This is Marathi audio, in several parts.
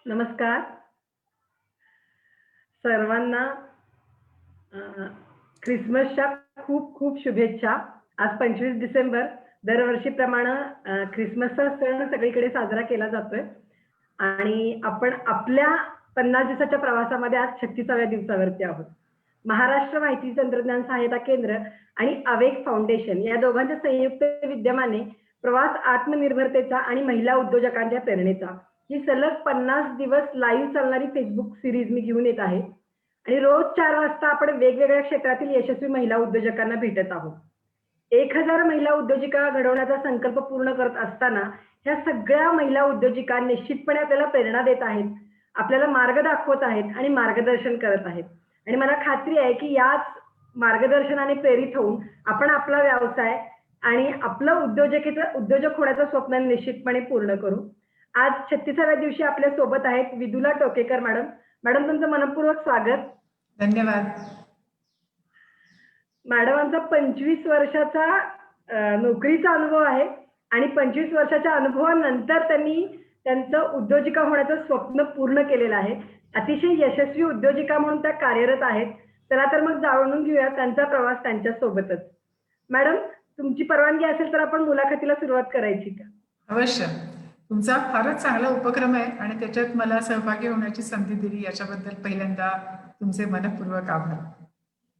नमस्कार सर्वांना. अ, ख्रिसमसच्या खूप खूप शुभेच्छा. आज 25 डिसेंबर. दरवर्षीप्रमाणे ख्रिसमसचा सण सगळीकडे साजरा केला जातोय आणि आपण आपल्या 50 दिवसाच्या प्रवासामध्ये आज 36व्या दिवसावरती आहोत. महाराष्ट्र माहिती तंत्रज्ञान सहायता केंद्र आणि अवेक फाउंडेशन या दोघांच्या संयुक्त विद्यमाने प्रवास आत्मनिर्भरतेचा आणि महिला उद्योजकांच्या प्रेरणेचा ही सलग 50 दिवस लाईव्ह चालणारी फेसबुक सिरीज मी घेऊन येत आहे आणि रोज 4 वाजता आपण वेगवेगळ्या क्षेत्रातील यशस्वी महिला उद्योजकांना भेटत आहोत. 1000 महिला उद्योजिका घडवण्याचा संकल्प पूर्ण करत असताना ह्या सगळ्या महिला उद्योजिका निश्चितपणे आपल्याला प्रेरणा देत आहेत, आपल्याला मार्ग दाखवत आहेत आणि मार्गदर्शन करत आहेत. आणि मला खात्री आहे की याच मार्गदर्शनाने प्रेरित होऊन आपण आपला व्यवसाय आणि आपलं उद्योजक होण्याचं स्वप्न निश्चितपणे पूर्ण करू. आज 36व्या दिवशी आपल्या सोबत आहेत विदुला टोकेकर मॅडम. मॅडम, तुमचं मनपूर्वक स्वागत. धन्यवाद. मॅडमांचा 25 वर्षाचा नोकरीचा अनुभव आहे आणि 25 वर्षाच्या अनुभवानंतर त्यांनी त्यांचं उद्योजिका होण्याचं स्वप्न पूर्ण केलेलं आहे. अतिशय यशस्वी उद्योजिका म्हणून त्या कार्यरत आहेत. चला तर मग जाणून घेऊया त्यांचा प्रवास त्यांच्या सोबतच. मॅडम, तुमची परवानगी असेल तर आपण मुलाखतीला सुरुवात करायची का? अवश्य. तुमचा फारच चांगला उपक्रम आहे आणि त्याच्यात मला सहभागी होण्याची संधी दिली याच्याबद्दल पहिल्यांदा तुमचे मनपूर्वक आभार.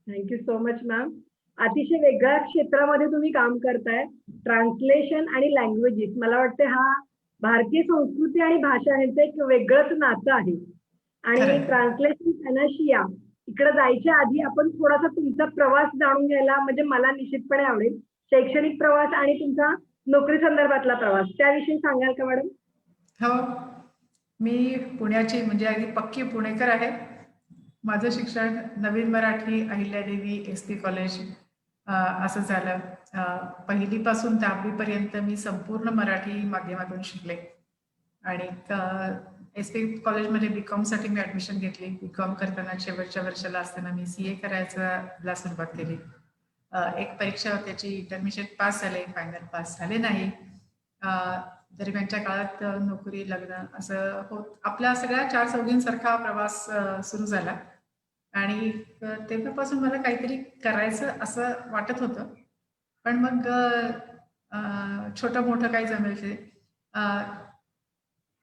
Thank you so much ma'am. अतिशय वेगळ्या क्षेत्रामध्ये तुम्ही काम करताय, ट्रान्सलेशन आणि लँग्वेजेस. मला वाटते हा भारतीय संस्कृती आणि भाषा यांचं एक वेगळंच नातं आहे. आणि खरंय. ट्रान्सलेशन पॅनाशिया इकडे जायच्या आधी आपण थोडासा तुमचा प्रवास जाणून घ्यायला म्हणजे मला निश्चितपणे आवडेल. शैक्षणिक प्रवास आणि तुमचा नोकरी संदर्भातला प्रवास त्याविषयी सांगाल का मॅडम? हो, मी पुण्याची म्हणजे अगदी पक्की पुणेकर आहे. माझं शिक्षण नवीन मराठी अहिल्यादेवी SP कॉलेज असं झालं. पहिलीपासून 10वी पर्यंत मी संपूर्ण मराठी माध्यमातून शिकले आणि SP कॉलेजमध्ये BCom साठी मी ऍडमिशन घेतली. BCom करताना शेवटच्या वर्षाला असताना मी CA करायला सुरुवात केली. एक परीक्षा त्याची इंटरमिजिएट पास झाले, फायनल पास झाले नाही. दरम्यानच्या काळात नोकरी, लग्न असं होत आपल्या सगळ्या 4 चौघींसारखा प्रवास सुरू झाला आणि तेव्हापासून मला काहीतरी करायचं असं वाटत होतं. पण मग छोटं मोठं काही जमेल ते.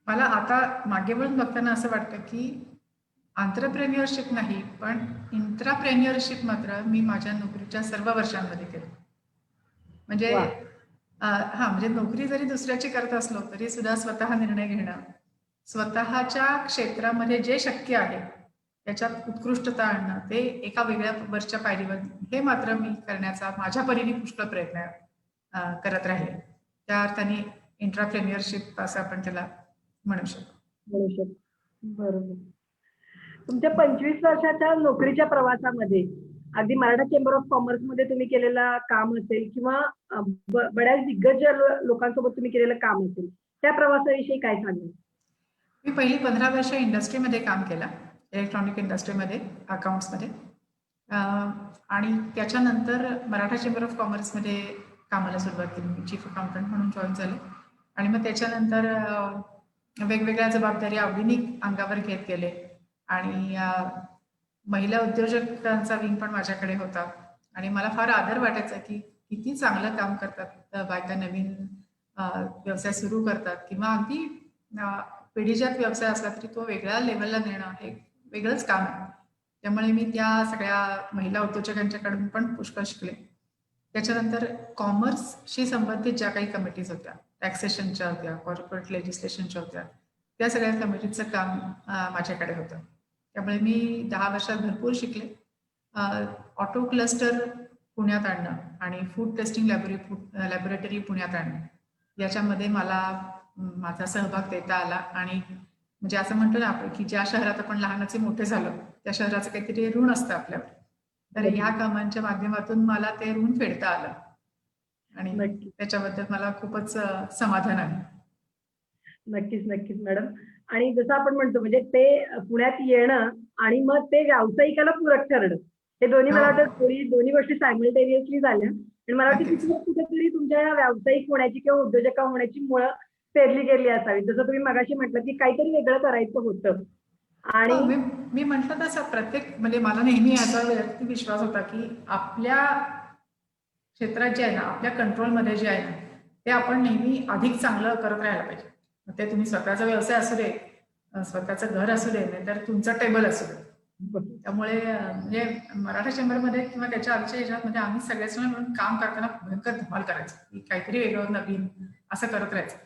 मला आता मागे वळून बघताना असं वाटतं की एंटरप्रेन्युअरशिप नाही पण इंट्राप्रेन्युअरशिप मात्र मी माझ्या नोकरीच्या सर्व वर्षांमध्ये केलं. म्हणजे वा. म्हणजे नोकरी जरी दुसऱ्याची करत असलो तरी सुद्धा स्वतः निर्णय घेणं, स्वतःच्या क्षेत्रामध्ये जे शक्य आहे त्याच्यात उत्कृष्टता आणणं, ते एका वेगळ्या वरच्या पायरीवर, हे मात्र मी करण्याचा माझ्या परीने पुष्कळ प्रयत्न करत राहिले. त्या अर्थाने इंट्राप्रेन्युअरशिप असं आपण त्याला म्हणू शकतो. बरोबर. तुमच्या 25 वर्षाच्या नोकरीच्या प्रवासामध्ये अगदी मराठा चेंबर ऑफ कॉमर्स मध्ये तुम्ही केलेलं काम असेल किंवा बऱ्याच दिग्गज लोकांसोबत तुम्ही केलेलं काम असेल, त्या प्रवासाविषयी काय सांगाल? मी पहिली 15 वर्ष इंडस्ट्रीमध्ये काम केलं, इलेक्ट्रॉनिक इंडस्ट्रीमध्ये, अकाउंट्समध्ये. आणि त्याच्यानंतर मराठा चेंबर ऑफ कॉमर्समध्ये कामाला सुरुवात केली. मी चीफ अकाउंटंट म्हणून जॉईन झाले आणि मग त्याच्यानंतर वेगवेगळ्या जबाबदारी आवडीने अंगावर घेत गेले आणि महिला उद्योजकांचा विंग पण माझ्याकडे होता आणि मला फार आदर वाटायचा की किती चांगलं काम करतात बायका, नवीन व्यवसाय सुरू करतात किंवा अगदी पिढीजात व्यवसाय असला तरी तो वेगळ्या लेवलला नेणं हे वेगळंच काम आहे. त्यामुळे मी त्या सगळ्या महिला उद्योजकांच्याकडून पण पुष्कळ शिकले. त्याच्यानंतर कॉमर्सशी संबंधित ज्या काही कमिटीज होत्या, टॅक्सेशनच्या होत्या, कॉर्पोरेट लेजिस्लेशनच्या होत्या, त्या सगळ्या कमिटीचं काम माझ्याकडे होतं. त्यामुळे मी 10 वर्षात भरपूर शिकले. ऑटो क्लस्टर पुण्यात आणणं आणि फूड टेस्टिंग लॅबोरेटरी पुण्यात आणणं याच्यामध्ये मला माझा सहभाग देता आला आणि म्हणजे असं म्हणतो ना आपण की ज्या शहरात आपण लहानाचे मोठे झालो त्या शहराचं काहीतरी ऋण असतं आपल्यावर, तर ह्या कामांच्या माध्यमातून मला ते ऋण फेडता आलं आणि त्याच्याबद्दल मला खूपच समाधान आहे. नक्कीच नक्कीच मॅडम. आणि जसं आपण म्हणतो म्हणजे ते पुण्यात येणं आणि मग ते व्यावसायिकाला पूरक ठरणं, हे दोन्ही मला वाटतं दोन्ही गोष्टी सायमल्टेनियसली झाल्या आणि मला वाटतं कुठेतरी तुमच्या व्यावसायिक होण्याची किंवा उद्योजका होण्याची मुळं पेरली गेली असावी. जसं तुम्ही मगाशी म्हटलं की काहीतरी वेगळं करायचं होतं आणि हो, मी मी म्हटलं तसं प्रत्येक म्हणजे मला नेहमी याचा वैयक्तिक विश्वास होता की आपल्या क्षेत्रात जे आहे ना, आपल्या कंट्रोलमध्ये जे आहे ना, ते आपण नेहमी अधिक चांगलं करत राहायला पाहिजे. मग ते तुम्ही स्वतःचा व्यवसाय असू दे, स्वतःचं घर असू दे, नाहीतर तुमचं टेबल असू दे. त्यामुळे म्हणजे मराठा चेंबरमध्ये किंवा त्याच्या आमच्या ह्याच्यात म्हणजे आम्ही सगळेजण मिळून काम करताना भयंकर धमाल करायचं की काहीतरी वेगळं नवीन असं करत राहायचं.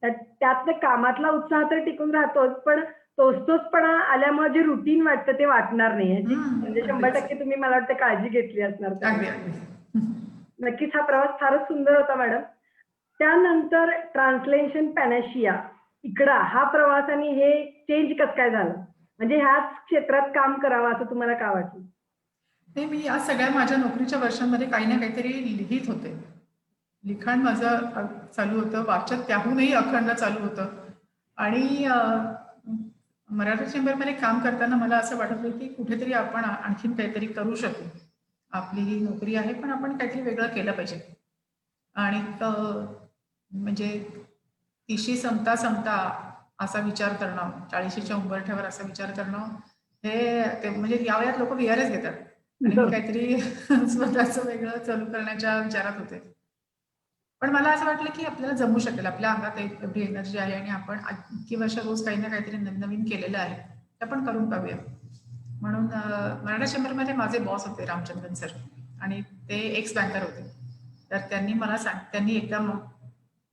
त्यात ते कामातला उत्साह तर टिकून राहतोच, पण तोचपणा आल्यामुळे जे रुटीन वाटतं ते वाटणार नाही. ह्याची म्हणजे अगदीच. 100% तुम्ही मला वाटतं काळजी घेतली असणार अगदी त्यामुळे. अगदी. नक्कीच हा प्रवास फारच सुंदर होता मॅडम. त्यानंतर ट्रान्सलेशन पॅनाशिया इकडा हा प्रवास आणि हे चेंज कसं काय झालं? म्हणजे ह्याच क्षेत्रात काम करावं असं तुम्हाला का वाटलं? नाही, मी या सगळ्या माझ्या नोकरीच्या वर्षांमध्ये काही ना काहीतरी लिहित होते. लिखाण माझं चालू होतं, वाचन त्याहूनही अखंड चालू होतं. आणि मराठा चेंबरमध्ये काम करताना मला असं वाटत होतं की कुठेतरी आपण आणखीन काहीतरी करू शकू. आपली ही नोकरी आहे, पण आपण काहीतरी वेगळं केलं पाहिजे. आणि म्हणजे 30शी संपता संपता असा विचार करणं, 40शीच्या उंबरठ्यावर असा विचार करणं, हे ते म्हणजे या वयात लोक VRS घेतात आणि मी काहीतरी स्वतःचं वेगळं चालू करण्याच्या विचारात होते. पण मला असं वाटलं की आपल्याला जमू शकेल, आपल्या अंगात एवढी एनर्जी आहे आणि आपण इतकी वर्ष रोज काही ना काहीतरी नवीन केलेलं आहे, ते आपण करून पाहूया. म्हणून मराठा चेंबरमध्ये माझे बॉस होते रामचंद्रन सर आणि ते एक्स बँकर होते. तर त्यांनी एकदा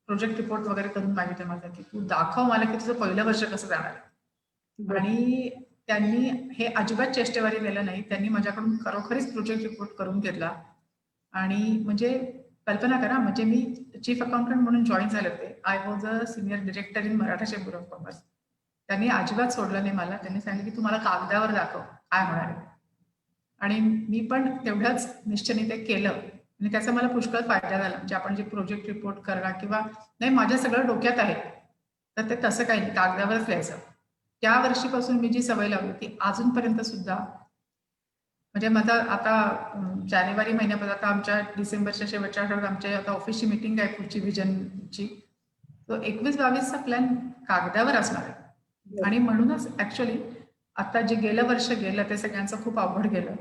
प्रोजेक्ट रिपोर्ट वगैरे करून मागितलं माझा की तू दाखव मला की तुझं पहिलं वर्ष कसं जाणार आहे. आणि त्यांनी हे अजिबात चेष्टेवारी नेलं नाही. त्यांनी माझ्याकडून खरोखरीच प्रोजेक्ट रिपोर्ट करून घेतला. आणि म्हणजे कल्पना करा, म्हणजे मी चीफ अकाउंटंट म्हणून जॉईन झाले होते. I was a senior director in Maratha chamber of commerce. त्यांनी अजिबात सोडलं नाही मला. त्यांनी सांगितलं की तुम्हाला कागदावर दाखव काय होणार आहे. आणि मी पण तेवढ्याच निश्चयाने ते केलं आणि त्याचा मला पुष्कळ फायदा झाला. म्हणजे आपण जे प्रोजेक्ट रिपोर्ट करणं किंवा नाही माझ्या सगळं डोक्यात आहे, तर ते तसं काही नाही, कागदावरच लिहायचं. त्या वर्षीपासून मी जी सवय लावली ती अजूनपर्यंत सुद्धा म्हणजे माझा आता जानेवारी महिन्यापासून आता आमच्या डिसेंबरच्या शेवटच्या आठवड्यात आमच्या आता ऑफिसची मीटिंग आहे पुढची व्हिजनची. तो 21-22चा प्लॅन कागदावर असणार आहे. आणि म्हणूनच ऍक्च्युअली आता जे गेलं वर्ष गेलं ते सगळ्यांचं खूप अवघड गेलं.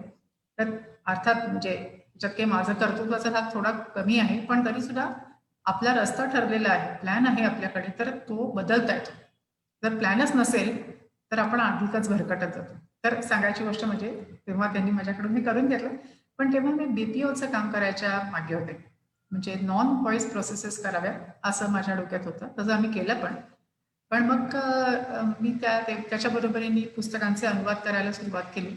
तर अर्थात म्हणजे त्याच्यात काही माझं कर्तृत्वाचा भाग थोडा कमी आहे, पण तरी सुद्धा आपला रस्ता ठरलेला आहे, प्लॅन आहे आपल्याकडे, तर तो बदलता येतो. जर प्लॅनच नसेल तर आपण अधिकच भरकटत जातो. तर सांगायची गोष्ट म्हणजे तेव्हा त्यांनी माझ्याकडून हे करून घेतलं, पण तेव्हा मी BPOचं काम करायच्या मागे होते. म्हणजे नॉन व्हॉइस प्रोसेसेस कराव्या असं माझ्या डोक्यात होतं. तसं आम्ही केलं पण मग मी त्याच्या बरोबरीने पुस्तकांचे अनुवाद करायला सुरुवात केली.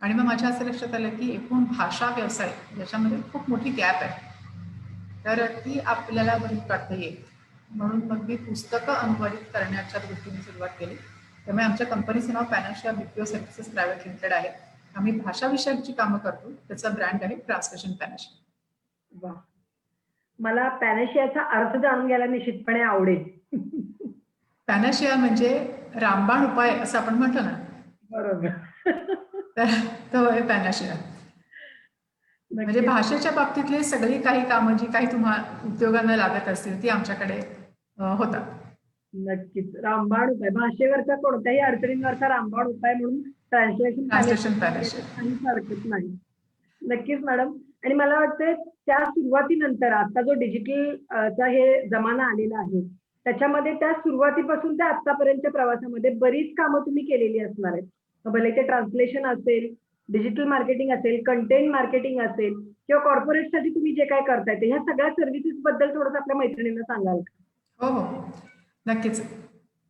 आणि मग माझ्या असं लक्षात आलं की एकूण भाषा व्यवसाय याच्यामध्ये खूप मोठी गॅप आहे, तर ती आपल्याला भरून काढता येईल. म्हणून मग मी पुस्तकं अनुवादित करण्याच्या दृष्टीने सुरुवात केली. त्यामुळे आमच्या कंपनीचं नाव Panacea BPO services private limited आहे. आम्ही भाषा विषयकची कामं करतो. त्याचा ब्रँड आहे ट्रान्सलेशन पॅनाशिया. वा, मला पॅनाशियाचा अर्थ जाणून घ्यायला निश्चितपणे आवडेल. पॅनाशिया म्हणजे रामबाण उपाय असं आपण म्हणतो ना, बरोबर. तर तो आहे पॅनाशिया. म्हणजे नक्कीच. भाषेच्या बाबतीतली सगळी काही कामं जी काही तुम्हाला उद्योगांना लागत असतील ती आमच्याकडे होतात. नक्कीच. रामबाण उपाय. भाषेवरचा कोणत्याही अडचणींवरचा रामबाण उपाय म्हणून ट्रान्सलेशन ट्रान्सलेशन पॅनाशिया. काहीच हरकत नाही. नक्कीच मॅडम. आणि मला वाटतंय त्या सुरुवातीनंतर आता जो डिजिटल चा हे जमाना आलेला आहे, त्याच्यामध्ये त्या सुरुवातीपासून त्या आतापर्यंतच्या प्रवासामध्ये बरीच कामं तुम्ही केलेली असणार आहेत. मग भले ते ट्रान्सलेशन असेल, डिजिटल मार्केटिंग असेल, कंटेंट मार्केटिंग असेल किंवा कॉर्पोरेटसाठी तुम्ही जे काय करताय ते ह्या सगळ्या सर्व्हिसेस बद्दल थोडंसं आपल्या मैत्रिणींना सांगाल का? हो हो, नक्कीच.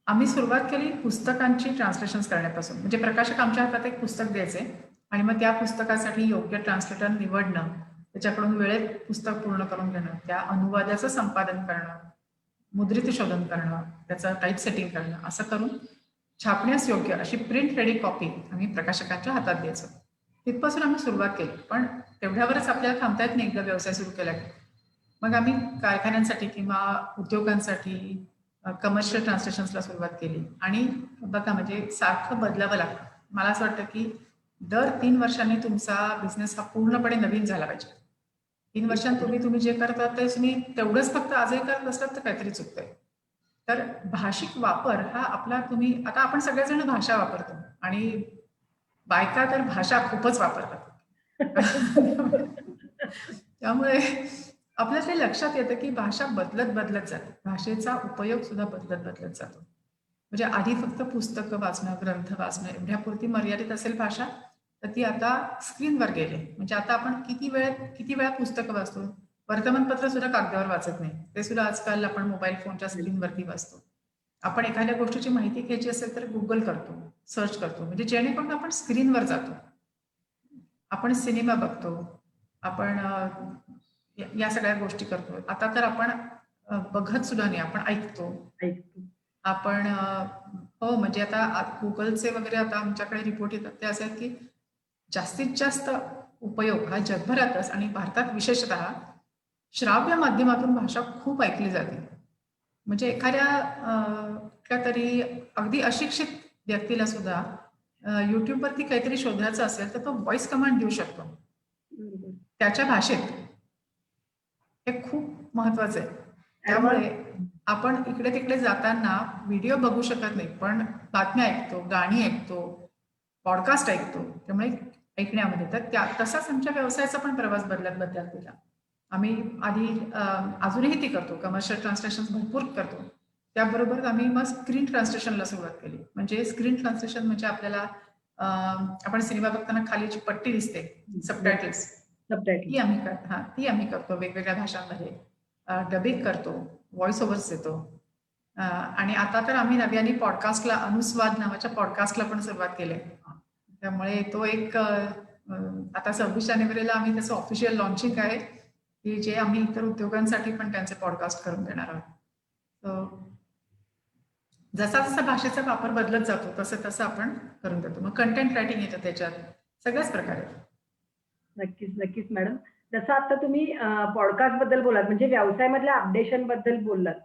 आम्ही सुरुवात केली पुस्तकांची ट्रान्सलेशन्स करण्यापासून. म्हणजे प्रकाशक आमच्या हातात एक पुस्तक द्यायचे आणि मग त्या पुस्तकासाठी योग्य ट्रान्सलेटर निवडणं, त्याच्याकडून वेळेत पुस्तक पूर्ण करून घेणं, त्या अनुवादाचं संपादन करणं, मुद्रित शोधन करणं, त्याचं टाईप सेटिंग करणं, असं करून छापण्यास योग्य अशी प्रिंट रेडी कॉपी आम्ही प्रकाशकांच्या हातात द्यायचो. तिथपासून आम्ही सुरुवात केली. पण तेवढ्यावरच आपल्याला थांबता येत नाही एकदा व्यवसाय सुरू केला की. मग आम्ही कारखान्यांसाठी किंवा उद्योगांसाठी कमर्शियल ट्रान्सलेशन्सला सुरुवात केली. आणि बघा म्हणजे सारखं बदलावं लागतं. मला असं वाटतं की दर 3 वर्षांनी तुमचा बिझनेस हा पूर्णपणे नवीन झाला पाहिजे. 3 वर्षांपूर्वी तुम्ही जे करता ते तुम्ही तेवढंच फक्त आजही करत असलात तर काहीतरी चुकतंय. तर भाषिक वापर हा आपला तुम्ही आता आपण सगळेजण भाषा वापरतो आणि बायका तर भाषा खूपच वापरतात. त्यामुळे आपल्याला ते लक्षात येतं की भाषा बदलत बदलत जाते. भाषेचा उपयोग सुद्धा बदलत बदलत जातो. म्हणजे आधी फक्त पुस्तकं वाचणं, ग्रंथ वाचणं एवढ्यापुरती मर्यादित असेल भाषा, तर ती आता स्क्रीनवर गेली. म्हणजे आता आपण किती वेळा पुस्तकं वाचतो. वर्तमानपत्र सुद्धा कागदावर वाचत नाही. ते सुद्धा आजकाल आपण मोबाईल फोनच्या स्क्रीनवरती वाचतो. आपण एखाद्या गोष्टीची माहिती घ्यायची असेल तर Google करतो, सर्च करतो. म्हणजे जेणेकरून आपण स्क्रीनवर जातो. आपण सिनेमा बघतो. आपण या सगळ्या गोष्टी करतो. आता तर आपण बघत सुद्धा नाही, आपण ऐकतो. ऐकतो. आपण हो, म्हणजे आता Googleचे वगैरे आता आमच्याकडे रिपोर्ट येतात ते असे आहेत की जास्तीत जास्त उपयोग हा जगभरातच आणि भारतात विशेषतः श्राव्य माध्यमातून भाषा खूप ऐकली जाते. म्हणजे एखाद्या कुठल्या तरी अगदी अशिक्षित व्यक्तीला सुद्धा YouTubeवरती काहीतरी शोधायचं असेल तर तो व्हॉइस कमांड देऊ शकतो. बरोबर. त्याच्या भाषेत. हे खूप महत्वाचं आहे. ऍडव्हान्स. त्यामुळे आपण इकडे-तिकडे जाताना व्हिडिओ बघू शकत नाही, पण बातम्या ऐकतो, गाणी ऐकतो, पॉडकास्ट ऐकतो. त्यामुळे ऐकण्यामध्ये तर तसाच आमच्या व्यवसायाचा पण प्रवास बदलत बदलत गेला. आम्ही आधी अजूनही ती करतो. कमर्शियल ट्रान्सलेशन भरपूर करतो. त्याबरोबर आम्ही मग स्क्रीन ट्रान्सलेशनला सुरुवात केली. म्हणजे स्क्रीन ट्रान्सलेशन म्हणजे आपल्याला आपण सिनेमा बघताना खाली जी पट्टी दिसते, सबटायटल्स सबटायटल. ती आम्ही करतो वेगवेगळ्या भाषांमध्ये. डबिंग करतो, व्हॉइस ओव्हर्स देतो. आणि आता तर आम्ही नव्याने पॉडकास्टला अनुस्वाद नावाच्या पॉडकास्टला पण सुरुवात केली आहे. त्यामुळे तो एक आता 26 जानेवारीला आम्ही त्याचं ऑफिशियल लॉन्चिंग आहे, की जे आम्ही इतर उद्योगांसाठी पण त्यांचे पॉडकास्ट करून देणार आहोत. जसा जसा भाषेचा वापर बदलत जातो तसं आपण करून देतो. मग कंटेंट रायटिंग येतं त्याच्यात, सगळ्याच प्रकारे. नक्कीच, नक्कीच मॅडम. जसं आता तुम्ही पॉडकास्ट बद्दल बोलात, म्हणजे व्यवसायामधल्या अपडेशन बद्दल बोललात.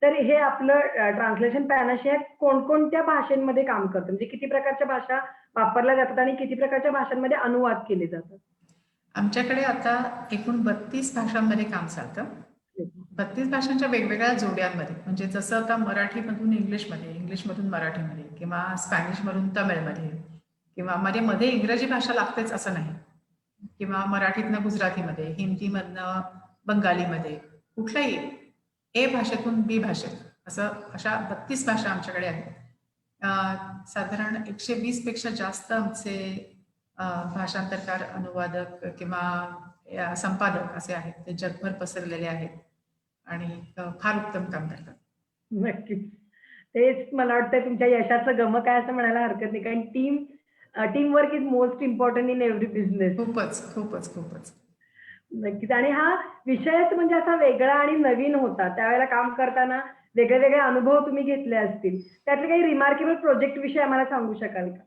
तर हे आपलं ट्रान्सलेशन पॅनाशिया कोणकोणत्या भाषांमध्ये काम करतं? म्हणजे किती प्रकारच्या भाषा वापरल्या जातात आणि किती प्रकारच्या भाषांमध्ये अनुवाद केले जातात? आमच्याकडे आता एकूण 32 भाषांमध्ये काम चालतं. 32 भाषांच्या वेगवेगळ्या जोड्यांमध्ये. म्हणजे जसं आता मराठीमधून इंग्लिशमध्ये, इंग्लिशमधून मराठीमध्ये किंवा स्पॅनिशमधून तमिळमध्ये किंवा मध्ये इंग्रजी भाषा लागतेच असं नाही. किंवा मराठीतनं गुजरातीमध्ये, हिंदीमधनं बंगालीमध्ये, कुठल्याही ए भाषेतून बी भाषेत अशा 32 भाषा आमच्याकडे आहेत. साधारण 120 पेक्षा जास्त आमचे भाषांतरकार, अनुवादक किंवा संपादक असे आहेत. ते जगभर पसरलेले आहेत आणि फार उत्तम काम करतात. नक्कीच. तेच मला वाटतं तुमच्या यशाचं गमक आहे असं म्हणायला हरकत नाही. कारण team work is most important in every business. खूपच. नक्कीच. आणि हा विषयच म्हणजे असा वेगळा आणि नवीन होता. त्यावेळेला काम करताना वेगळे-वेगळे अनुभव तुम्ही घेतले असतील. त्यातले काही रिमार्केबल प्रोजेक्ट विषयी आम्हाला सांगू शकाल का?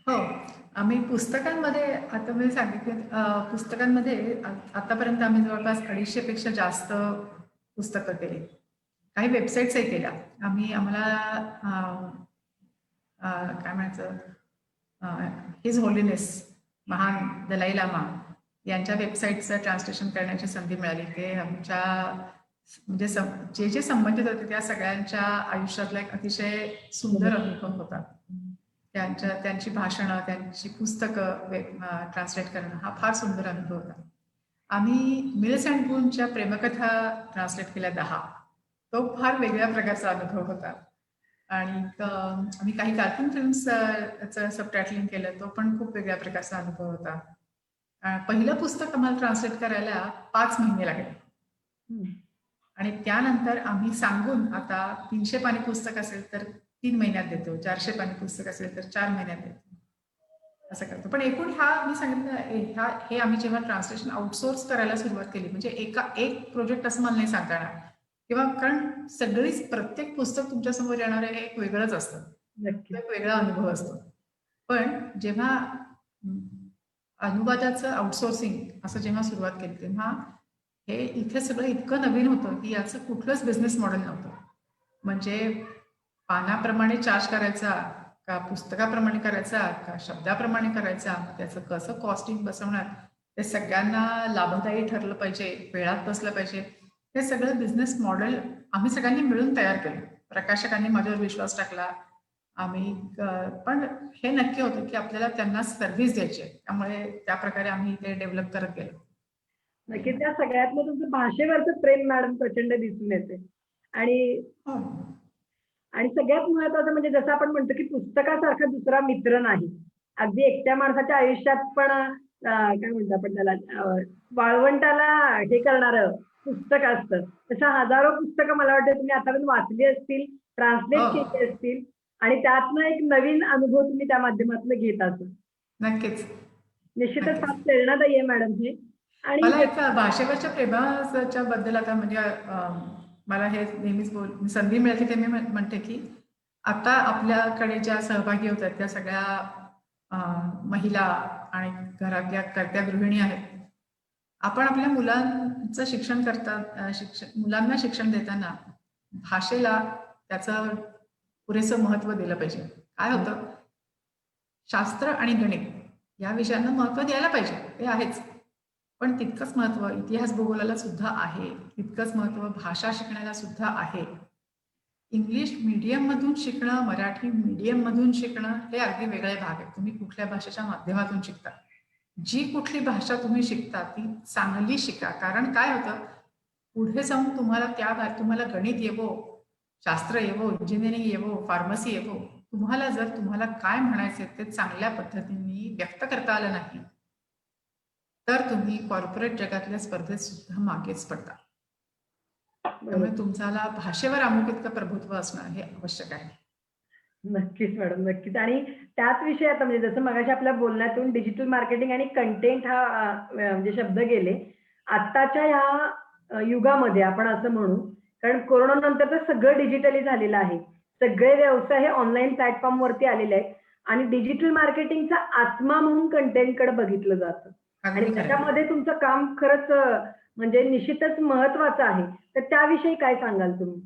हो. आम्ही पुस्तकांमध्ये आता मी सांगितलं पुस्तकांमध्ये आतापर्यंत आम्ही जवळपास 250 पेक्षा जास्त पुस्तकं केली. काही वेबसाईट्सही केल्या. आम्हाला काय म्हणायचं हिज होलीनेस महान दलाई लामा यांच्या वेबसाईटचं ट्रान्सलेशन करण्याची संधी मिळाली. ते आमच्या म्हणजे जे संबंधित होते त्या सगळ्यांच्या आयुष्यातला एक अतिशय सुंदर अनुभव होता. त्यांची भाषणं, त्यांची पुस्तकं ट्रान्सलेट करणं हा फार सुंदर अनुभव होता. आम्ही मिल्स अँड बूनच्या प्रेमकथा ट्रान्सलेट केल्या 10. तो फार वेगळ्या प्रकारचा अनुभव होता. आणि आम्ही काही कार्टून फिल्म्सचं सबटायटलिंग केलं, तो पण खूप वेगळ्या प्रकारचा अनुभव होता. पहिलं पुस्तक आम्हाला ट्रान्सलेट करायला 5 महिने लागले. आणि त्यानंतर आम्ही सांगून आता 300 पानी पुस्तक असेल तर 3 महिन्यात देतो, 400 पानी पुस्तक असेल तर 4 महिन्यात देतो, असं करतो. पण एकूण मी सांगितलं हे आम्ही जेव्हा ट्रान्सलेशन आउटसोर्स करायला सुरुवात केली, म्हणजे एक प्रोजेक्ट असं मला नाही सांगता येणार किंवा कारण प्रत्येक पुस्तक तुमच्या समोर येणार आहे हे एक वेगळंच असतं, एक वेगळा अनुभव असतो. पण जेव्हा अनुवादाचं आउटसोर्सिंग असं जेव्हा सुरुवात केली तेव्हा हे इथे सगळं इतकं नवीन होतं की याचं कुठलंच बिझनेस मॉडेल नव्हतं. म्हणजे पानाप्रमाणे चार्ज करायचा का पुस्तकाप्रमाणे करायचा का शब्दाप्रमाणे करायचा, त्याचं कसं कॉस्टिंग बसवणार, ते सगळ्यांना लाभदायी ठरलं पाहिजे, वेळात बसलं पाहिजे, हे सगळं बिझनेस मॉडेल आम्ही सगळ्यांनी मिळून तयार केलं. प्रकाशकांनी माझ्यावर विश्वास टाकला. आम्ही पण हे नक्की होतं की आपल्याला त्यांना सर्व्हिस द्यायची आहे. त्यामुळे त्या प्रकारे आम्ही ते डेव्हलप करत गेलो. नक्कीच त्या सगळ्यातलं तुमचं भाषेवरचं प्रेम मॅडम प्रचंड दिसून येते. आणि हो. आणि सगळ्यात महत्वाचं म्हणजे जसं आपण म्हणतो की पुस्तकासारखा दुसरा मित्र नाही. अगदी एकट्या माणसाच्या आयुष्यात पण काय म्हणतो आपण त्याला वाळवंटाला हे करणारं पुस्तक असतं. तसं हजारो पुस्तकं मला वाटतं तुम्ही आतापर्यंत वाचली असतील, हो, ट्रान्सलेट केली असतील आणि त्यातनं एक नवीन अनुभव तुम्ही त्या माध्यमातून घेत असाल. नक्कीच. निश्चितच फार नक्कीच. प्रेरणादायी आहे मॅडम हे. आणि मला एक भाषेवरच्या प्रेमाच्या बद्दल आता म्हणजे मला हे नेहमीच संधी मिळते ते मी म्हणते की आता आपल्याकडे ज्या सहभागी होत आहेत त्या सगळ्या महिला आणि घरातल्या कर्त्या गृहिणी आहेत. आपण आपल्या मुलांचं शिक्षण मुलांना शिक्षण देताना भाषेला त्याचं पुरेसं महत्व दिलं पाहिजे. काय होतं, शास्त्र आणि गणित या विषयांना महत्व द्यायला पाहिजे, ते आहेच. पण तितकंच महत्व इतिहास भूगोलाला सुद्धा आहे, तितकंच महत्व भाषा शिकण्याला सुद्धा आहे. इंग्लिश मीडियम मधून शिकणं, मराठी मीडियम मधून शिकणं हे अगदी वेगळे भाग आहेत. तुम्ही कुठल्या भाषेच्या माध्यमातून शिकता, जी कुठली भाषा तुम्ही शिकता ती चांगली शिका. कारण काय होतं, पुढे जाऊन तुम्हाला गणित येवो, शास्त्र येवो, इंजिनिअरिंग येवो, फार्मसी येवो, तुम्हाला काय म्हणायचे ते चांगल्या पद्धतीने व्यक्त करता आलं नाही तर तुम्ही कॉर्पोरेट जगातल्या स्पर्धेत सुद्धा मागेच पडता. त्यामुळे तुमच्याला भाषेवर अमुक इतकं प्रभुत्व असणं हे आवश्यक आहे. नक्कीच मॅडम, नक्कीच. आणि त्याच विषयी आता म्हणजे जसं मगाशी आपल्या बोलण्यातून डिजिटल मार्केटिंग आणि कंटेंट हा म्हणजे शब्द गेले. आत्ताच्या ह्या युगामध्ये आपण असं म्हणू, कारण कोरोना नंतर तर सगळं डिजिटली झालेलं आहे. सगळे व्यवसाय हे ऑनलाईन प्लॅटफॉर्मवरती आलेले आहेत आणि डिजिटल मार्केटिंगचा आत्मा म्हणून कंटेंटकडे बघितलं जातं. आणि अगदी खरं. त्याच्यामध्ये तुमचं काम खरंच म्हणजे निश्चितच महत्वाचं आहे. तर त्याविषयी काय सांगाल तुम्ही?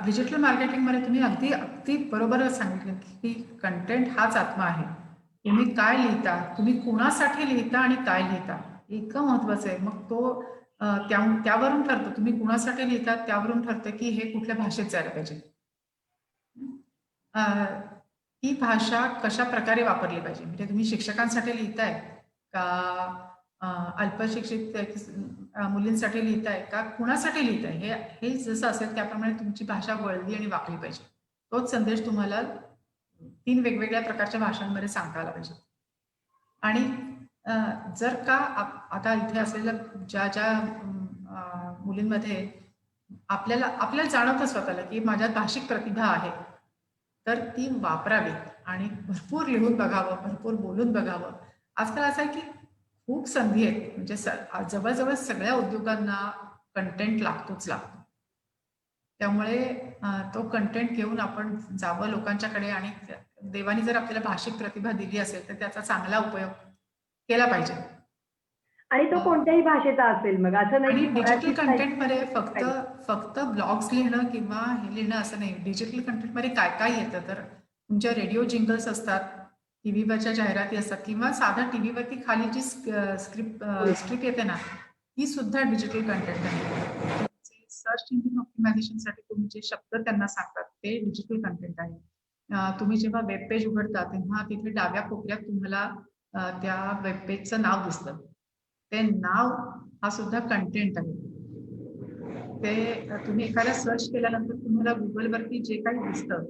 डिजिटल मार्केटिंगमध्ये तुम्ही अगदी अगदी बरोबर सांगितलं की कंटेंट हाच आत्मा आहे. तुम्ही काय लिहिता, तुम्ही कुणासाठी लिहिता आणि काय लिहिता, इतकं महत्वाचं आहे. मग तो त्यावरून ठरतं तुम्ही कुणासाठी लिहिता, त्यावरून ठरतं की हे कुठल्या भाषेत जायला पाहिजे. ही भाषा कशा प्रकारे वापरली पाहिजे. म्हणजे तुम्ही शिक्षकांसाठी लिहिताय का अल्पशिक्षित मुलींसाठी लिहिताय का कुणासाठी लिहिताय, हे जसं असेल त्याप्रमाणे तुमची भाषा वळली आणि वाकली पाहिजे. तोच संदेश तुम्हाला 3 वेगवेगळ्या प्रकारच्या भाषांमध्ये सांगता आला पाहिजे. आणि जर का आता इथे असलेल्या ज्या मुलींमध्ये आपल्याला जाणवतं स्वतःला की माझ्यात भाषिक प्रतिभा आहे, तर ती वापरावी आणि भरपूर लिहून बघावं, भरपूर बोलून बघावं. आजकाल असं आहे की खूप संधी आहेत. म्हणजे जवळ-जवळ सगळ्या उद्योगांना कंटेंट लागतोच लागतो. त्यामुळे तो कंटेंट घेऊन आपण जावं लोकांच्याकडे आणि देवाने जर आपल्याला भाषिक प्रतिभा दिली असेल, तर त्याचा चांगला उपयोग केला पाहिजे. आणि तो कोणत्याही भाषेचा असेल मग असं नाही आणि की डिजिटल मराठीच कंटेंटमध्ये पाहिजे. फक्त ब्लॉग्स लिहिणं किंवा हे लिहिणं असं नाही. डिजिटल कंटेंटमध्ये काय येतं, तर तुमच्या रेडिओ जिंगल्स असतात, टीव्हीवरच्या जाहिराती असतात किंवा साधा टीव्हीवरती खाली जी स्ट्रिप येते ना, ती सुद्धा डिजिटल कंटेंट आहे. सर्च इंजिन ऑप्टिमायझेशनसाठी तुम्ही जे शब्द त्यांना सांगतात ते डिजिटल कंटेंट आहे. तुम्ही जेव्हा वेब पेज उघडता तेव्हा तिथे डाव्या कोपऱ्यात तुम्हाला त्या वेब पेजचं नाव दिसतं. ते नाव हा सुद्धा कंटेंट आहे. ते तुम्ही एखादा सर्च केल्यानंतर तुम्हाला गुगलवरती जे काही दिसतं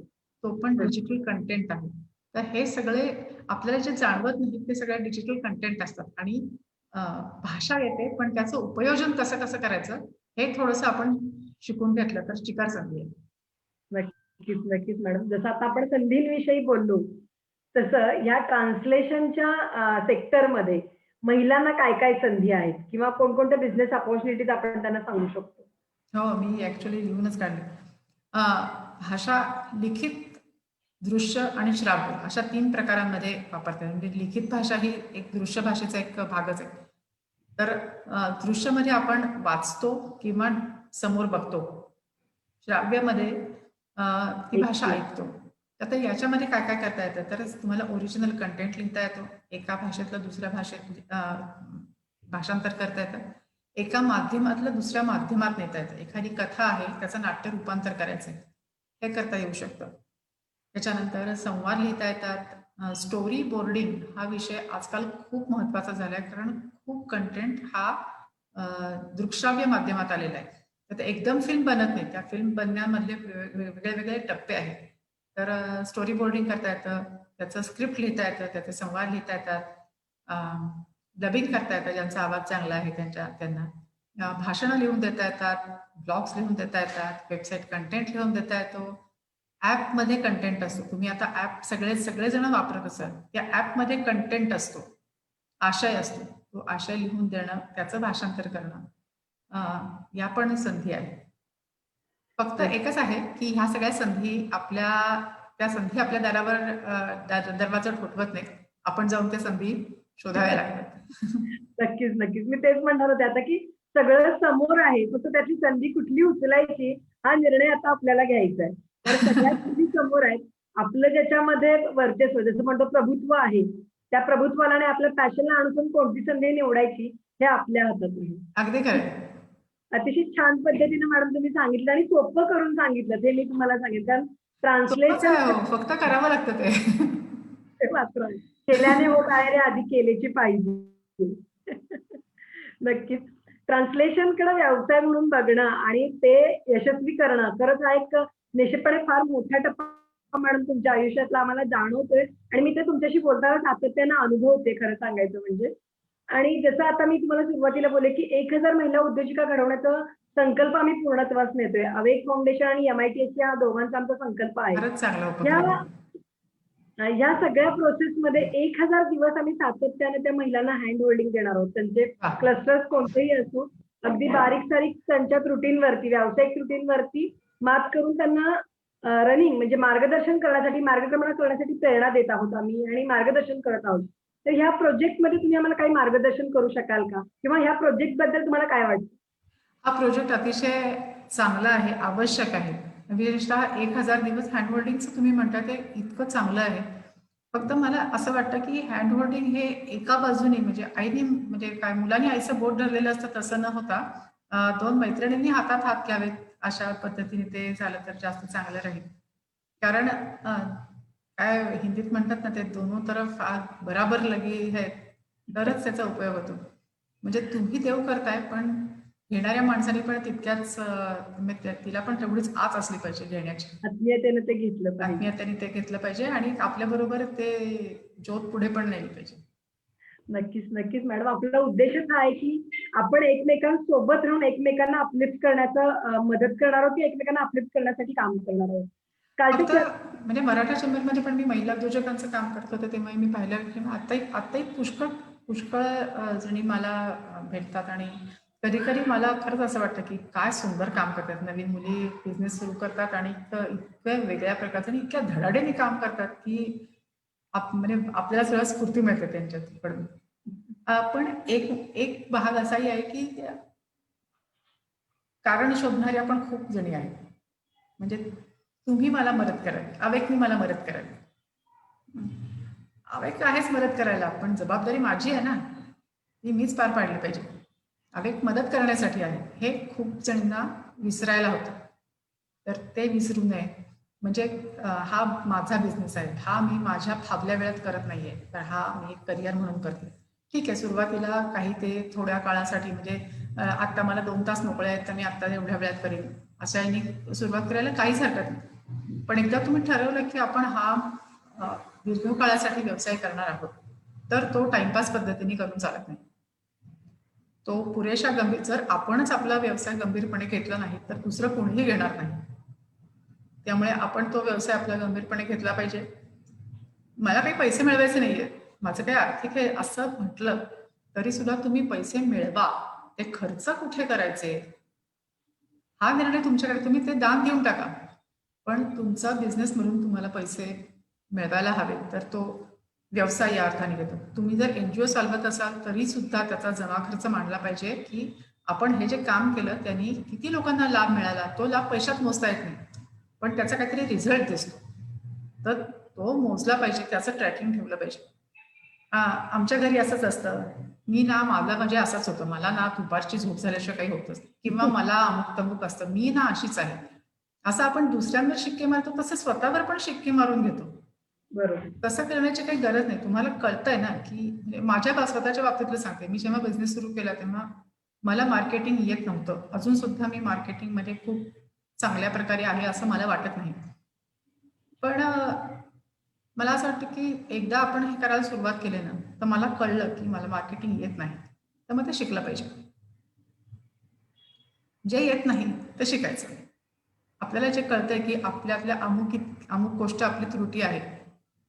तो पण डिजिटल कंटेंट आहे. तर हे सगळे आपल्याला जे जाणवत नाही ते सगळे डिजिटल कंटेंट असतात. आणि भाषा येते पण त्याचं उपयोजन कसं करायचं हे थोडंसं आपण शिकून घेतलं तर चिकार संधी आहे. नक्कीच, नक्कीच मॅडम. जसं आता आपण संधींविषयी बोललो, तसं या ट्रान्सलेशनच्या सेक्टरमध्ये महिलांना काय-काय संधी आहेत किंवा कोणकोणत्या बिझनेस अपॉर्च्युनिटीज आपण त्यांना सांगू शकतो? हो, मी ॲक्च्युअली लिहूनच काढले. भाषा लिखित, दृश्य आणि श्राव्य अशा 3 प्रकारांमध्ये वापरता येते. म्हणजे लिखित भाषा ही एक दृश्य भाषेचा एक भागच आहे. तर दृश्यमध्ये आपण वाचतो किंवा समोर बघतो. श्राव्यमध्ये ती भाषा ऐकतो. आता याच्यामध्ये काय करता येतं, तर तुम्हाला ओरिजिनल कंटेंट लिहिता येतो. एका भाषेतलं दुसऱ्या भाषेत भाषांतर करता येतं. एका माध्यमातलं दुसऱ्या माध्यमात नेता येतं. एखादी कथा आहे त्याचं नाट्य रूपांतर करायचं आहे, हे करता येऊ शकतं. त्याच्यानंतर संवाद लिहिता येतात. स्टोरी बोर्डिंग हा विषय आजकाल खूप महत्त्वाचा झाला आहे, कारण खूप कंटेंट हा दृकश्राव्य माध्यमात आलेला आहे. तर ते एकदम फिल्म बनत नाही, त्या फिल्म बनण्यामधले वेगळे वेगळे टप्पे आहेत. तर स्टोरी बोर्डिंग करता येतं, त्याचं स्क्रिप्ट लिहिता येतं, त्याचे संवाद लिहिता येतात, डबिंग करता येतं ज्यांचा आवाज चांगला आहे त्यांना, भाषणं लिहून देता येतात, ब्लॉग्स लिहून देता येतात, वेबसाईट कंटेंट लिहून देता येतो. ॲपमध्ये कंटेंट असतो. तुम्ही आता ॲप सगळेजण वापरत असाल, त्या ॲपमध्ये कंटेंट असतो, आशय असतो. तो आशय लिहून देणं, त्याचं भाषांतर करणं, या पण संधी आहेत. फक्त एकच आहे की ह्या सगळ्या संधी त्या संधी आपल्या दारावर दरवाजा ठोठवत नाहीत. आपण जाऊन त्या संधी शोधाव्या लागतात. नक्कीच नक्कीच. मी तेच म्हणणार होते आता की सगळं समोर आहे, फक्त त्याची संधी कुठली उचलायची हा निर्णय आता आपल्याला घ्यायचा आहे. तर सगळ्या संधी समोर आहेत. आपलं ज्याच्यामध्ये वर्चस्व, जसं म्हणतो प्रभुत्व आहे, त्या प्रभुत्वाला आणि आपल्या पॅशनला अनुसरून कोणती संधी निवडायची हे आपल्या हातात आहे. अगदी खरं. अतिशय छान पद्धतीने मॅडम तुम्ही सांगितलं आणि सोपं करून सांगितलं, ते मी तुम्हाला सांगितलं. कारण सोपंच ट्रान्सलेशन आहे हो, फक्त करावं लागतं ते. मात्र आहे. केल्याने होत आहे रे, आधी केलेची पाहिजे. नक्कीच. ट्रान्सलेशनकडे व्यवसाय म्हणून बघणं आणि ते यशस्वी करणं खरंच हा एक निश्चितपणे फार मोठा टप्पा मॅडम तुमच्या आयुष्यातला आम्हाला जाणवतोय आणि मी ते तुमच्याशी बोलताना सातत्यानं अनुभवते खरं सांगायचं म्हणजे. आणि जसं आता मी तुम्हाला सुरुवातीला बोलले की 1000 महिला उद्योजिका घडवण्याचा संकल्प आम्ही पूर्णत्वास नेतोय. अवेक फाउंडेशन आणि MITS या दोघांचा आमचा संकल्प आहे. खरंच चांगला या उपक्रम आहे. या सगळ्या प्रोसेसमध्ये 1000 दिवस आम्ही सातत्याने त्या महिलांना हँड होल्डिंग देणार आहोत. त्यांचे वा. क्लस्टर्स कोणतेही असो, अगदी बारीक-सारीक त्यांच्या रुटीनवरती, व्यावसायिक रुटीनवरती मात करून त्यांना रनिंग म्हणजे मार्गदर्शन करण्यासाठी, मार्गक्रमण करण्यासाठी प्रेरणा देत आहोत आम्ही आणि मार्गदर्शन करत आहोत. तर ह्या प्रोजेक्टमध्ये तुम्ही आम्हाला काही मार्गदर्शन करू शकाल का? किंवा ह्या प्रोजेक्टबद्दल तुम्हाला काय वाटतं? हा प्रोजेक्ट अतिशय चांगला आहे, आवश्यक आहे. विशेषतः 1000 दिवस हँडहोल्डिंगचं तुम्ही म्हणता ते इतकं चांगलं आहे. फक्त मला असं वाटतं की हँडहोल्डिंग हे एका बाजूने म्हणजे आईने म्हणजे काय मुलांनी आईचं बोट धरलेलं असतं तसं न होता 2 मैत्रिणींनी हातात हात घ्यावेत, अशा पद्धतीने ते झालं तर जास्त चांगलं राहील. कारण काय हिंदीत म्हणतात ना, ते दोनों तरफ आग बराबर लगी है, तरच त्याचा उपयोग होतो. म्हणजे तुम्ही देव करताय, पण घेणाऱ्या माणसाने पण तितक्याच तिला पण तेवढीच आच असली पाहिजे घेण्याची. आत्मीयतेनं ते घेतलं पाहिजे. आत्मीयतेने ते घेतलं पाहिजे आणि आपल्याबरोबर ते ज्योत पुढे पण नेली पाहिजे. नक्कीच, नक्कीच मॅडम. आपला उद्देशच हा आहे की आपण एकमेकांसोबत राहून एकमेकांना अपलिफ्ट करण्याचं मदत करणार आहोत की एकमेकांना अपलिफ्ट करण्यासाठी काम करणार आहोत. फक्त कालच्या म्हणजे मराठा चेंबरमध्ये पण मी महिला उद्योजकांचं काम करत होते, तेव्हा मी पाहिलं की आत्ताही पुष्कळ जणी मला भेटतात आणि कधी-कधी मला खरंच असं वाटतं की काय सुंदर काम करतात. नवीन मुली बिझनेस सुरू करतात आणि इतक्या वेगळ्या प्रकारचं आणि इतक्या धडाडीने काम करतात की म्हणजे आपल्याला सगळं स्फूर्ती मिळते त्यांच्याकडून. पण एक भाग असाही आहे की कारण शोधणाऱ्या पण खूप जणी आहेत. म्हणजे तुम्ही मला मदत कराल, अवेकनी मला मदत कराल. अवेक आहेच मदत करायला, पण जबाबदारी माझी आहे ना, ती मीच पार पाडली पाहिजे. अवेक मदत करण्यासाठी आहे, हे खूप जणांना विसरायला होतं. तर ते विसरू नये. म्हणजे हा माझा बिझनेस आहे, हा मी माझ्या फावल्या वेळात करत नाहीये, तर हा मी एक करिअर म्हणून करते. ठीक आहे, सुरुवातीला काही ते थोड्या काळासाठी म्हणजे आत्ता मला 2 तास मोकळे आहेत, तर मी आत्ता एवढ्या वेळात करेन, अशा ह्यानी सुरुवात करायला काहीच हरकत नाही. पण एकदा तुम्ही ठरवलं की आपण हा दीर्घकाळासाठी व्यवसाय करणार आहोत, तर तो टाइमपास पद्धतीने करून चालत नाही. तो पुरेशा गंभीर, जर आपणच आपला व्यवसाय गंभीरपणे घेतला नाही तर दुसरं कोणीही घेणार नाही. त्यामुळे आपण तो व्यवसाय आपला गंभीरपणे घेतला पाहिजे. मला काही पैसे मिळवायचे नाहीये, माझं काही आर्थिक आहे असं म्हटलं तरी सुद्धा तुम्ही पैसे मिळवा, ते खर्च कुठे करायचे हा निर्णय तुमच्याकडे. तुम्ही ते दान देऊन टाका, पण तुमचा बिझनेस म्हणून तुम्हाला पैसे मिळवायला हवे, तर तो व्यवसाय या अर्थाने घेतो. तुम्ही जर NGO चालवत असाल तरी सुद्धा त्याचा जमा खर्च मांडला पाहिजे की आपण हे जे काम केलं त्यांनी किती लोकांना लाभ मिळाला. तो लाभ पैशात मोजता येत नाही, पण त्याचा काहीतरी रिझल्ट दिसतो, तर तो मोजला पाहिजे, त्याचं ट्रॅकिंग ठेवलं पाहिजे. आमच्या घरी असंच असतं, मी ना माझा म्हणजे असाच होतं, मला ना दुपारची झोप झाल्याशिवाय काही होतच नाही किंवा मला अमुक तमुक असतं, मी ना अशीच आहे. असं आपण दुसऱ्यांवर शिक्के मारतो तसं स्वतःवर पण शिक्के मारून घेतो. बरोबर. तसं करण्याची काही गरज नाही. तुम्हाला कळतंय ना, की म्हणजे माझ्या स्वतःच्या बाबतीतलं सांगते. मी जेव्हा बिझनेस सुरू केला तेव्हा मला मार्केटिंग येत नव्हतं. अजून सुद्धा मी मार्केटिंगमध्ये खूप चांगल्या प्रकारे आहे असं मला वाटत नाही. पण मला असं वाटतं, की एकदा आपण हे करायला सुरुवात केली ना, तर मला कळलं, की मला मार्केटिंग येत नाही. तर मग ते शिकलं पाहिजे. जे येत नाही ते शिकायचं. आपल्याला जे कळतंय, की आपल्या अमुक गोष्ट आपली त्रुटी आहे,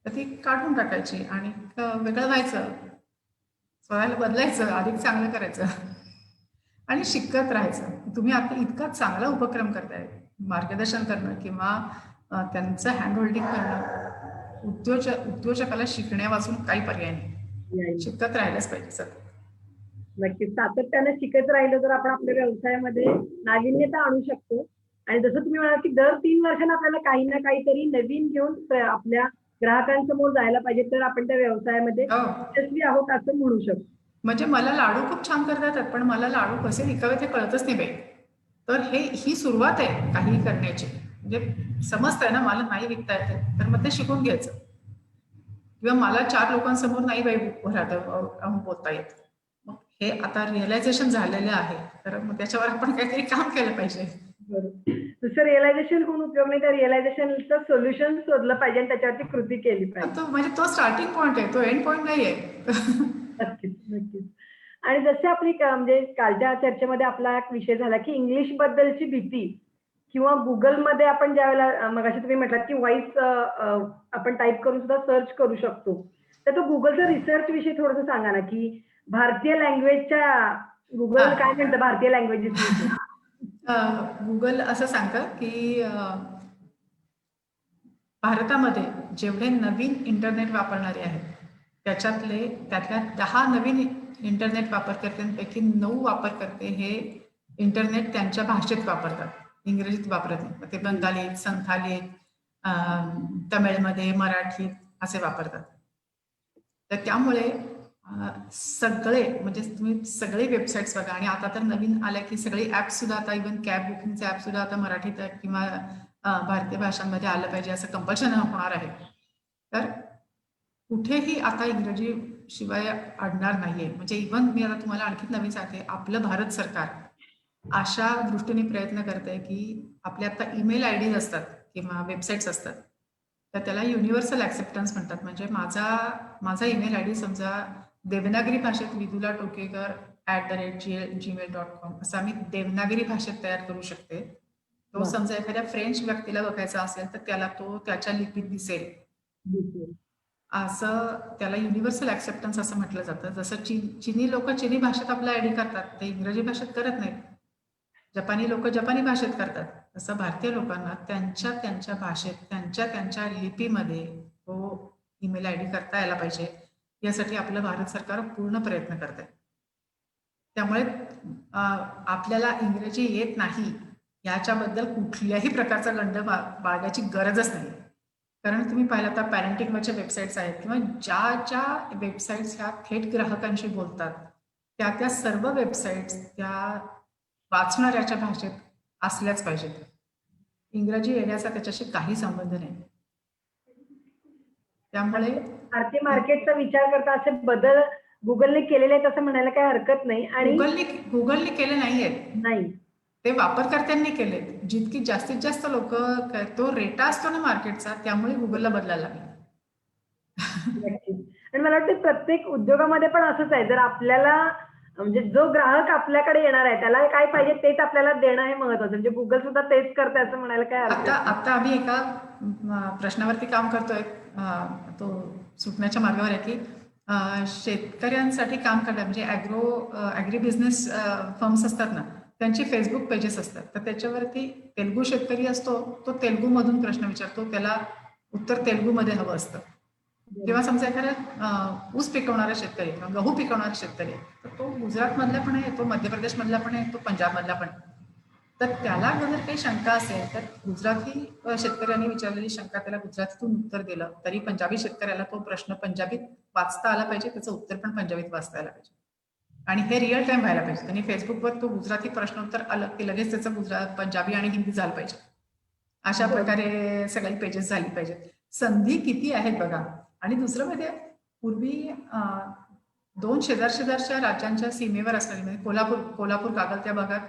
तर ती काढून टाकायची आणि वेगळं व्हायचं. स्वतःला बदलायचं, अधिक चांगलं करायचं आणि शिकत राहायचं. तुम्ही आता इतका चांगला उपक्रम करताय, मार्गदर्शन करणं किंवा त्यांचं हँड होल्डिंग करणं, उद्योजकाला शिकण्यापासून काही पर्याय नाही. नाही. शिकत राहिलंच पाहिजे सतत. नक्कीच. सातत्याने शिकत राहिलं तर आपण आपल्या व्यवसायामध्ये नाविन्यता आणू शकतो. आणि जसं तुम्ही म्हणालात, की दर 3 वर्षांना आपल्याला काही ना काहीतरी नवीन घेऊन आपल्या ग्राहकांसमोर जायला पाहिजे, तर आपण त्या व्यवसायामध्ये हो. यशस्वी आहोत असं म्हणू शकतो. म्हणजे मला लाडू खूप छान करता येतात, पण मला लाडू कसे विकावे ते कळतच नाही बाई. तर ही सुरुवात आहे काहीही करण्याची. म्हणजे समजतंय ना मला नाही विकता येते, तर मग ते शिकून घ्यायचं. किंवा मला 4 लोकांसमोर नाही बाई उभं राहता बोलता येत. मग हे आता रिअलायझेशन झालेलं आहे. तर मग त्याच्यावर आपण काहीतरी काम केलं पाहिजे. बरोबर. दुसरं रिअलायझेशन होऊन उपयोग नाही. त्या रिअलायझेशनचं सोल्युशन शोधलं पाहिजे आणि त्याच्यावरती कृती केली पाहिजे. तो म्हणजे तो स्टार्टिंग पॉइंट आहे, तो एंड पॉइंट नाहीये. नक्कीच, नक्कीच. आणि जसे आपली म्हणजे कालच्या चर्चेमध्ये आपला एक विषय झाला, की इंग्लिश बद्दलची भीती किंवा Googleमध्ये आपण ज्यावेळेला मगाशी तुम्ही म्हटलात, की व्हॉईस आपण टाइप करून सुद्धा सर्च करू शकतो. तर तो Googleचा रिसर्च विषयी थोडंसं सांगा ना, की भारतीय लँग्वेजच्या Google काय हां. म्हणतं भारतीय लँग्वेजेस विषयी? Google असं सांगतं, की भारतामध्ये जेवढे नवीन इंटरनेट वापरणारे आहेत, त्यातल्या 10 नवीन इंटरनेट वापरकर्त्यांपैकी 9 वापरकर्ते हे इंटरनेट त्यांच्या भाषेत वापरतात. इंग्रजीत वापरत नाहीत. मग ते बंगालीत, संथालीत, अ, तमिळमध्ये, मराठीत असे वापरतात. तर त्यामुळे सगळे म्हणजे तुम्ही सगळे वेबसाईट्स बघा आणि आता तर नवीन आल्या की सगळे ॲप्स सुद्धा आता इव्हन कॅब बुकिंगचे ॲप सुद्धा आता मराठीत किंवा भारतीय भाषांमध्ये आलं पाहिजे असं कंपल्शन होणार आहे. तर कुठेही आता इंग्रजी शिवाय अडणार नाहीये. म्हणजे इव्हन मी आता तुम्हाला आणखी नवीन सांगते, आपलं भारत सरकार अशा दृष्टीने प्रयत्न करतंय की आपले आता ईमेल आयडीज असतात किंवा वेबसाईट्स असतात. तर त्याला युनिव्हर्सल ॲक्सेप्टन्स म्हणतात. म्हणजे माझा ईमेल आयडी समजा देवनागरी भाषेत विदुला टोकेकर @gmail.com असा मी देवनागरी भाषेत तयार करू शकते. तो वाह! समजा एखाद्या फ्रेंच व्यक्तीला बघायचा असेल तर त्याला तो त्याच्या लिपीत दिसेल. दिसेल. असं त्याला युनिव्हर्सल ॲक्सेप्टन्स असं म्हटलं जातं. जसं चिनी लोकं चिनी भाषेत आपलं आयडी करतात. ते इंग्रजी भाषेत करत नाहीत. जपानी लोकं जपानी भाषेत करतात. तसं भारतीय लोकांना त्यांच्या भाषेत, त्यांच्या लिपीमध्ये तो ईमेल आयडी करता यायला पाहिजे. यासाठी आपलं भारत सरकार पूर्ण प्रयत्न करतंय. त्यामुळे आपल्याला इंग्रजी येत नाही याच्याबद्दल कुठल्याही प्रकारचा गंड बाळगायची गरजच नाही. कारण तुम्ही पाहिलं तर पॅरेंटिंगवरच्या वेबसाईट्स आहेत किंवा ज्या वेबसाईट्स ह्या थेट ग्राहकांशी बोलतात, त्या सर्व वेबसाईट्स त्या वाचणाऱ्याच्या भाषेत असल्याच पाहिजेत. इंग्रजी येण्याचा त्याच्याशी काही संबंध नाही. त्यामुळे म्हणजे भारतीय मार्केटचा विचार करता असे बदल Googleने केलेले आहेत असं म्हणायला काही हरकत नाही आणि गुगलने केले नाहीयेत. नाही. ते वापरकर्त्यांनी केलेत. जितकी जास्तीत जास्त लोकं तो रेटा असतो ना मार्केटचा त्यामुळे Googleला बदलायला लागले. नक्कीच. आणि मला वाटतं प्रत्येक उद्योगामध्ये पण असंच आहे. जर आपल्याला म्हणजे जो ग्राहक आपल्याकडे येणार आहे, त्याला काय पाहिजे तेच आपल्याला देणं हे महत्वाचं. म्हणजे Google सुद्धा तेच करतंय असं म्हणायला काही आता हरकत नाही. आता आम्ही एका प्रश्नावरती काम करतोय. तो सुटण्याच्या मार्गावर आहे, की शेतकऱ्यांसाठी काम करणं म्हणजे ॲग्री बिझनेस फर्म्स असतात ना, त्यांची Facebook पेजेस असतात. तर त्याच्यावरती तेलुगू शेतकरी असतो, तो तेलुगूमधून प्रश्न विचारतो. त्याला उत्तर तेलुगूमध्ये हवं असतं. किंवा समजा एखादा ऊस पिकवणारा शेतकरी किंवा गहू पिकवणारा शेतकरी आहे, तर तो गुजरातमधला पण आहे, तो मध्य प्रदेशमधला पण आहे, तो पंजाबमधला पण आहे. तर त्याला जर काही शंका असेल तर गुजराती शेतकऱ्यांनी विचारलेली शंका त्याला गुजरातीतून उत्तर दिलं तरी पंजाबी शेतकऱ्याला तो प्रश्न पंजाबीत वाचता आला पाहिजे, त्याचं उत्तर पण पंजाबीत वाचता आलं पाहिजे. आणि हे रिअल टाइम व्हायला पाहिजे. त्यांनी फेसबुकवर तो गुजराती प्रश्नोत्तर आलं की लगेच त्याचं गुजरात, पंजाबी आणि हिंदी झालं पाहिजे. अशा प्रकारे सगळी पेजेस झाली पाहिजेत. संधी किती आहेत बघा. आणि दुसरं म्हणजे पूर्वी दोन शेजारच्या राज्यांच्या सीमेवर असणारी म्हणजे कोल्हापूर कागल त्या भागात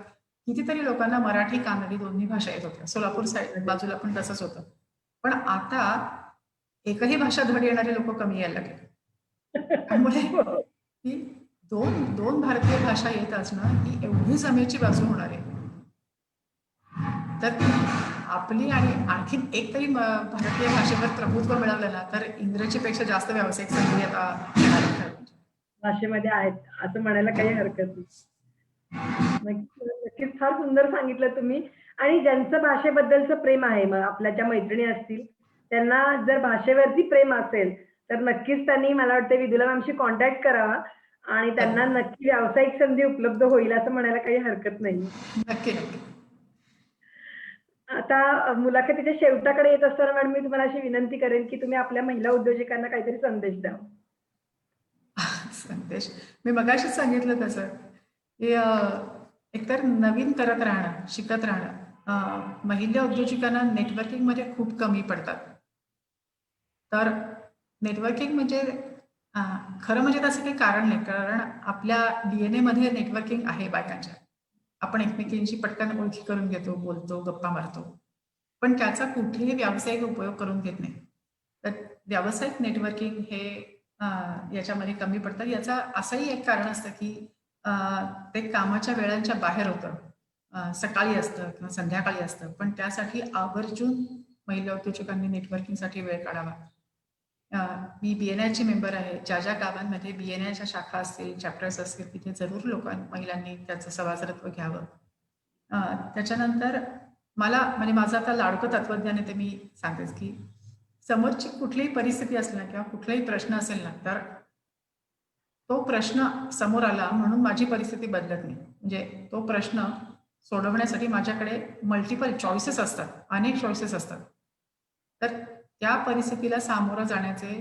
कितीतरी लोकांना मराठी कानडी दोन्ही भाषा येत होत्या. सोलापूर साईड बाजूला पण तसंच होतं. पण आता एकही भाषा धड येणारे लोक कमी यायला लागले. त्यामुळे ही दोन दोन भारतीय भाषा येत असणं ही एवढी जमेची बाजू होणार आहे. तर आपली आणि आणखीन एक तरी भारतीय भाषेवर प्रभुत्व मिळवलं ना तर इंग्रजीपेक्षा जास्त व्यावसायिक संधी आता येणार आहेत. भाषेमध्ये आहेत असं म्हणायला काही हरकत नाही. नक्कीच फार सुंदर सांगितलं तुम्ही. आणि ज्यांचं भाषेबद्दलचं प्रेम आहे, मग आपल्या ज्या मैत्रिणी असतील त्यांना जर भाषेवरती प्रेम असेल तर नक्कीच त्यांनी मला वाटतं विदुला मॅमशी कॉन्टॅक्ट करावा आणि त्यांना नक्की व्यावसायिक संधी उपलब्ध होईल असं म्हणायला काही हरकत नाही. नक्की नक्की. आता मुलाखतीच्या शेवटाकडे येत असताना मॅडम मी तुम्हाला अशी विनंती करेन की तुम्ही आपल्या महिला उद्योजकांना काहीतरी संदेश द्या. संदेश मी मगाशीच सांगितलं तसं की एकतर नवीन करत राहणं, शिकत राहणं. महिला उद्योजकांना नेटवर्किंगमध्ये खूप कमी पडतात. तर नेटवर्किंग म्हणजे खरं म्हणजे त्याचं काही कारण नाही, कारण आपल्या DNA मध्ये नेटवर्किंग आहे बायकांच्या. आपण एकमेकींशी पटकन ओळखी करून घेतो, बोलतो, गप्पा मारतो, पण त्याचा कुठेही व्यावसायिक उपयोग करून घेत नाही. तर व्यावसायिक नेटवर्किंग हे याच्यामध्ये कमी पडतात. याचा असंही एक कारण असतं की ते कामाच्या वेळांच्या बाहेर होतं, सकाळी असतं किंवा संध्याकाळी असतं, पण त्यासाठी आवर्जून महिला उद्योजकांनी नेटवर्किंगसाठी वेळ काढावा. मी BNIची मेंबर आहे. ज्या ज्या गावांमध्ये BNIच्या शाखा असतील, चॅप्टर्स असतील, तिथे जरूर महिलांनी त्याचं सभासदत्व घ्यावं. त्याच्यानंतर मला म्हणजे माझं आता लाडकं तत्वज्ञान आहे ते मी सांगतेच की समोरची कुठलीही परिस्थिती असली ना किंवा कुठलाही प्रश्न असेल ना तर तो प्रश्न समोर आला म्हणून माझी परिस्थिती बदलत नाही. म्हणजे तो प्रश्न सोडवण्यासाठी माझ्याकडे मल्टिपल चॉईसेस असतात, अनेक चॉईसेस असतात. तर त्या परिस्थितीला सामोरं जाण्याचे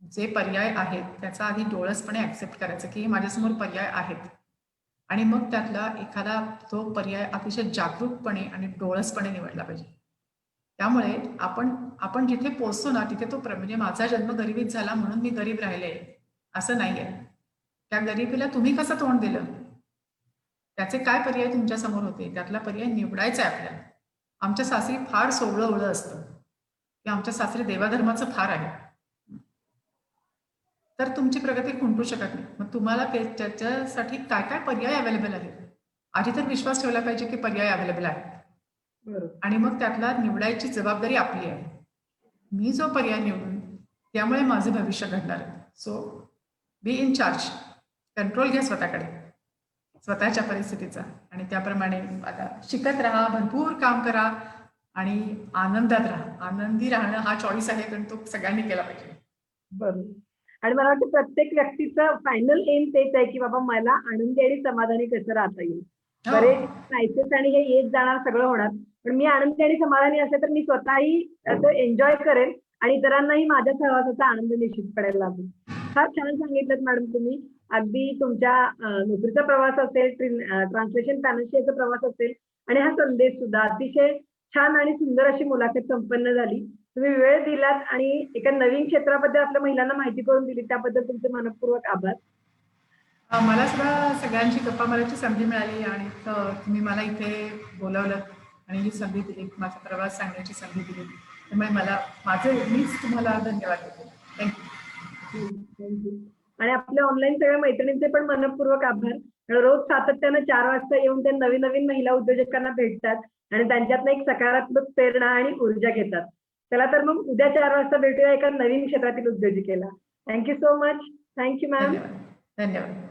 जे पर्याय आहेत त्याचा आधी डोळसपणे ऍक्सेप्ट करायचं की माझ्यासमोर पर्याय आहेत आणि मग त्यातला एखादा तो पर्याय अतिशय जागरूकपणे आणि डोळसपणे निवडला पाहिजे. त्यामुळे आपण जिथे पोचतो ना तिथे तो म्हणजे माझा जन्म गरिबीत झाला म्हणून मी गरीब राहिले असं नाहीये. त्या गरिबीला तुम्ही कसं तोंड दिलं, त्याचे काय पर्याय तुमच्या समोर होते, त्यातला पर्याय निवडायचा आहे आपल्याला. आमच्या सासरी फार सोवळं असतं की आमच्या सासरी देवाधर्माचं फार आहे, तर तुमची प्रगती खुंटू शकत नाही. मग तुम्हाला त्याच्यासाठी काय काय पर्याय अवेलेबल आहेत आधी तर विश्वास ठेवला पाहिजे की पर्याय अवेलेबल आहेत आणि मग त्यातला निवडायची जबाबदारी आपली आहे. मी जो पर्याय निवडून त्यामुळे माझं भविष्य घडणार आहे. So be in charge, control घ्या स्वतःकडे, स्वतःच्या परिस्थितीचा आणि त्याप्रमाणे आता शिकत राहा, भरपूर काम करा आणि आनंदात राहा. आनंदी राहणं हा चॉईस आहे पण तो सगळ्यांनी केला पाहिजे. बरोबर. आणि मला वाटतं प्रत्येक व्यक्तीचं फायनल एम तेच आहे की बाबा मला आनंदी आणि समाधानी कसं राहता येईल. बरेच क्रायसिस आणि हे येत जाणार सगळं होणार, पण मी आनंदी आणि समाधानी असेल तर मी स्वतःही असं एन्जॉय करेन आणि इतरांनाही माझ्या सहवासाचा आनंद निश्चित पडायला लागेल. फार छान सांगितलं मॅडम तुम्ही. अगदी तुमच्या नोकरीचा प्रवास असेल, ट्रान्सलेशन पॅनलचा प्रवास असेल आणि हा संदेश सुद्धा अतिशय छान आणि सुंदर अशी मुलाखत संपन्न झाली. तुम्ही वेळ दिलात आणि एका नवीन क्षेत्राबद्दल आपल्या महिलांना माहिती करून दिली त्याबद्दल तुमचे मनपूर्वक आभार. मला सुद्धा सगळ्यांची गप्पा मारायची संधी मिळाली आणि तुम्ही मला इथे बोलवलं आणि ही संधी दिली, माझा प्रवास सांगण्याची संधी दिली, त्यामुळे मीच तुम्हाला धन्यवाद देते. थँक्यू. आणि आपल्या ऑनलाईन सगळ्या मैत्रिणींचे पण मनपूर्वक आभार. रोज सातत्यानं 4 वाजता येऊन ते नवीन नवीन महिला उद्योजकांना भेटतात आणि त्यांच्यातनं एक सकारात्मक प्रेरणा आणि ऊर्जा घेतात. चला तर मग उद्या 4 वाजता भेटूया एका नवीन क्षेत्रातील उद्योजिकेला. Thank you so much. Thank you ma'am. धन्यवाद.